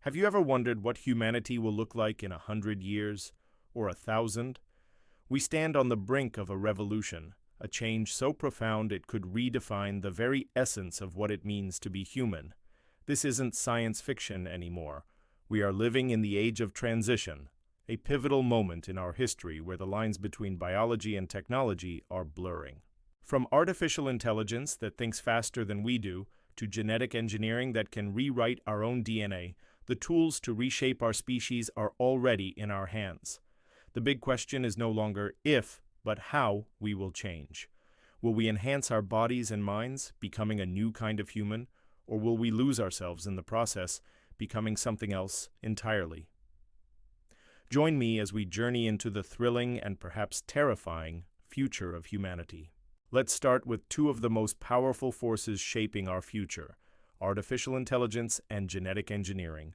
Have you ever wondered what humanity will look like in 100 years or 1,000? We stand on the brink of a revolution, a change so profound it could redefine the very essence of what it means to be human. This isn't science fiction anymore. We are living in the age of transition, a pivotal moment in our history where the lines between biology and technology are blurring. From artificial intelligence that thinks faster than we do, to genetic engineering that can rewrite our own DNA, the tools to reshape our species are already in our hands. The big question is no longer if, but how we will change. Will we enhance our bodies and minds, becoming a new kind of human, or will we lose ourselves in the process, becoming something else entirely? Join me as we journey into the thrilling and perhaps terrifying future of humanity. Let's start with two of the most powerful forces shaping our future: artificial intelligence and genetic engineering.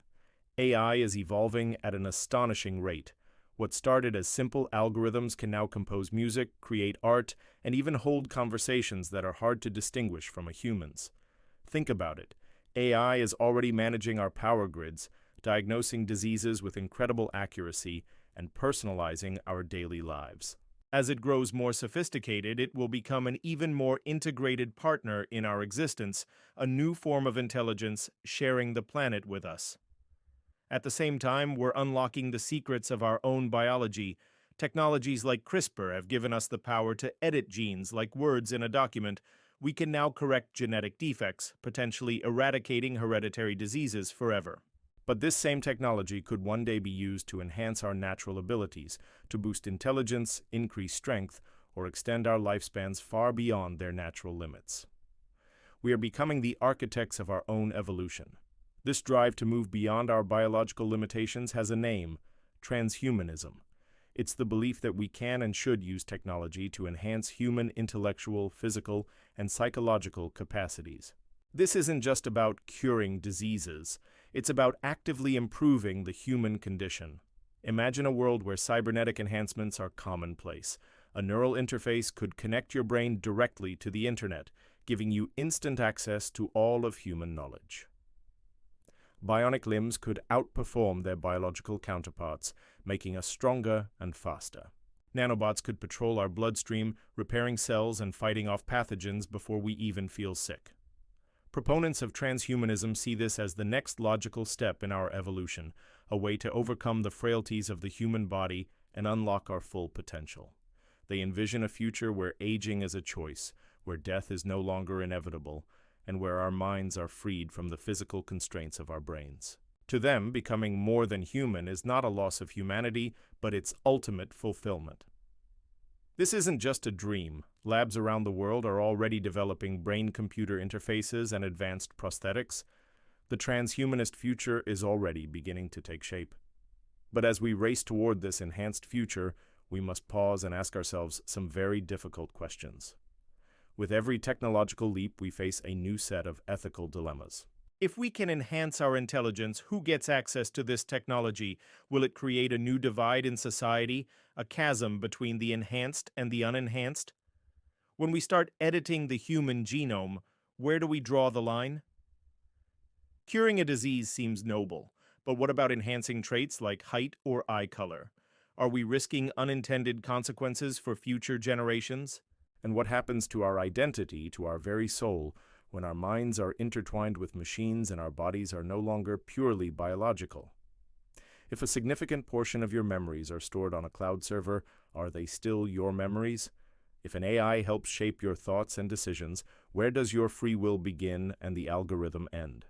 AI is evolving at an astonishing rate. What started as simple algorithms can now compose music, create art, and even hold conversations that are hard to distinguish from a human's. Think about it. AI is already managing our power grids, diagnosing diseases with incredible accuracy, and personalizing our daily lives. As it grows more sophisticated, it will become an even more integrated partner in our existence, a new form of intelligence sharing the planet with us. At the same time, we're unlocking the secrets of our own biology. Technologies like CRISPR have given us the power to edit genes like words in a document. We can now correct genetic defects, potentially eradicating hereditary diseases forever. But this same technology could one day be used to enhance our natural abilities, to boost intelligence, increase strength, or extend our lifespans far beyond their natural limits. We are becoming the architects of our own evolution. This drive to move beyond our biological limitations has a name: transhumanism. It's the belief that we can and should use technology to enhance human intellectual, physical, and psychological capacities. This isn't just about curing diseases. It's about actively improving the human condition. Imagine a world where cybernetic enhancements are commonplace. A neural interface could connect your brain directly to the internet, giving you instant access to all of human knowledge. Bionic limbs could outperform their biological counterparts, making us stronger and faster. Nanobots could patrol our bloodstream, repairing cells and fighting off pathogens before we even feel sick. Proponents of transhumanism see this as the next logical step in our evolution, a way to overcome the frailties of the human body and unlock our full potential. They envision a future where aging is a choice, where death is no longer inevitable, and where our minds are freed from the physical constraints of our brains. To them, becoming more than human is not a loss of humanity, but its ultimate fulfillment. This isn't just a dream. Labs around the world are already developing brain-computer interfaces and advanced prosthetics. The transhumanist future is already beginning to take shape. But as we race toward this enhanced future, we must pause and ask ourselves some very difficult questions. With every technological leap, we face a new set of ethical dilemmas. If we can enhance our intelligence, who gets access to this technology? Will it create a new divide in society, a chasm between the enhanced and the unenhanced? When we start editing the human genome, where do we draw the line? Curing a disease seems noble, but what about enhancing traits like height or eye color? Are we risking unintended consequences for future generations? And what happens to our identity, to our very soul, when our minds are intertwined with machines and our bodies are no longer purely biological? If a significant portion of your memories are stored on a cloud server, are they still your memories? If an AI helps shape your thoughts and decisions, where does your free will begin and the algorithm end?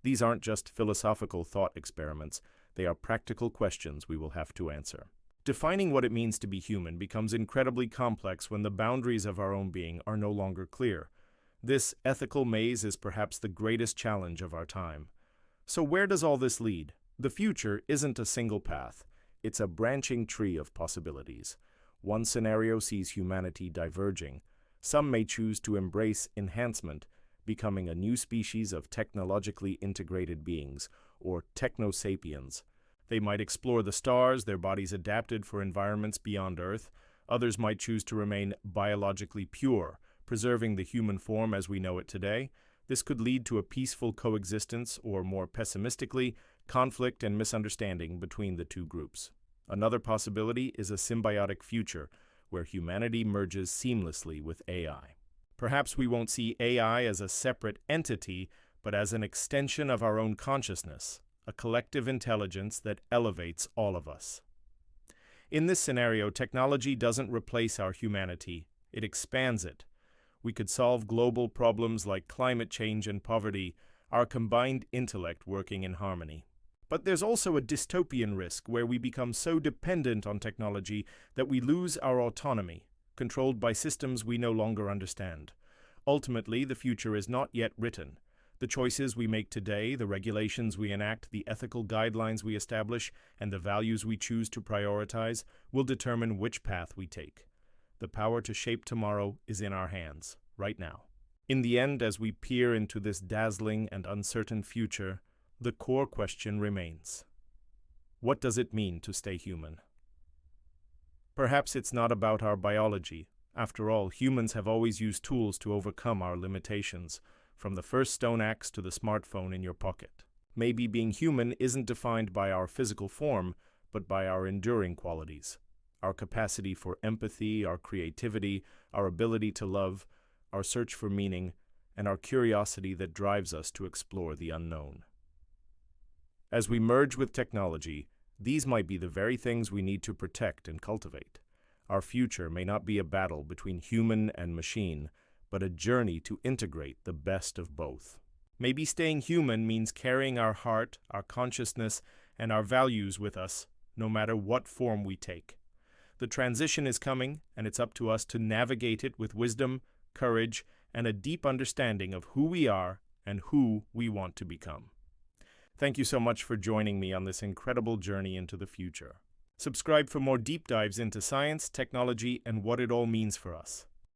These aren't just philosophical thought experiments, they are practical questions we will have to answer. Defining what it means to be human becomes incredibly complex when the boundaries of our own being are no longer clear. This ethical maze is perhaps the greatest challenge of our time. So where does all this lead? The future isn't a single path. It's a branching tree of possibilities. One scenario sees humanity diverging. Some may choose to embrace enhancement, becoming a new species of technologically integrated beings, or technosapiens. They might explore the stars, their bodies adapted for environments beyond Earth. Others might choose to remain biologically pure, preserving the human form as we know it today. This could lead to a peaceful coexistence, or more pessimistically, conflict and misunderstanding between the two groups. Another possibility is a symbiotic future where humanity merges seamlessly with AI. Perhaps we won't see AI as a separate entity, but as an extension of our own consciousness, a collective intelligence that elevates all of us. In this scenario, technology doesn't replace our humanity, it expands it. We could solve global problems like climate change and poverty, our combined intellect working in harmony. But there's also a dystopian risk where we become so dependent on technology that we lose our autonomy, controlled by systems we no longer understand. Ultimately, the future is not yet written. The choices we make today, the regulations we enact, the ethical guidelines we establish, and the values we choose to prioritize will determine which path we take. The power to shape tomorrow is in our hands, right now. In the end, as we peer into this dazzling and uncertain future, the core question remains: what does it mean to stay human? Perhaps it's not about our biology. After all, humans have always used tools to overcome our limitations, from the first stone axe to the smartphone in your pocket. Maybe being human isn't defined by our physical form, but by our enduring qualities. Our capacity for empathy, our creativity, our ability to love, our search for meaning, and our curiosity that drives us to explore the unknown. As we merge with technology, these might be the very things we need to protect and cultivate. Our future may not be a battle between human and machine, but a journey to integrate the best of both. Maybe staying human means carrying our heart, our consciousness, and our values with us, no matter what form we take. The transition is coming, and it's up to us to navigate it with wisdom, courage, and a deep understanding of who we are and who we want to become. Thank you so much for joining me on this incredible journey into the future. Subscribe for more deep dives into science, technology, and what it all means for us.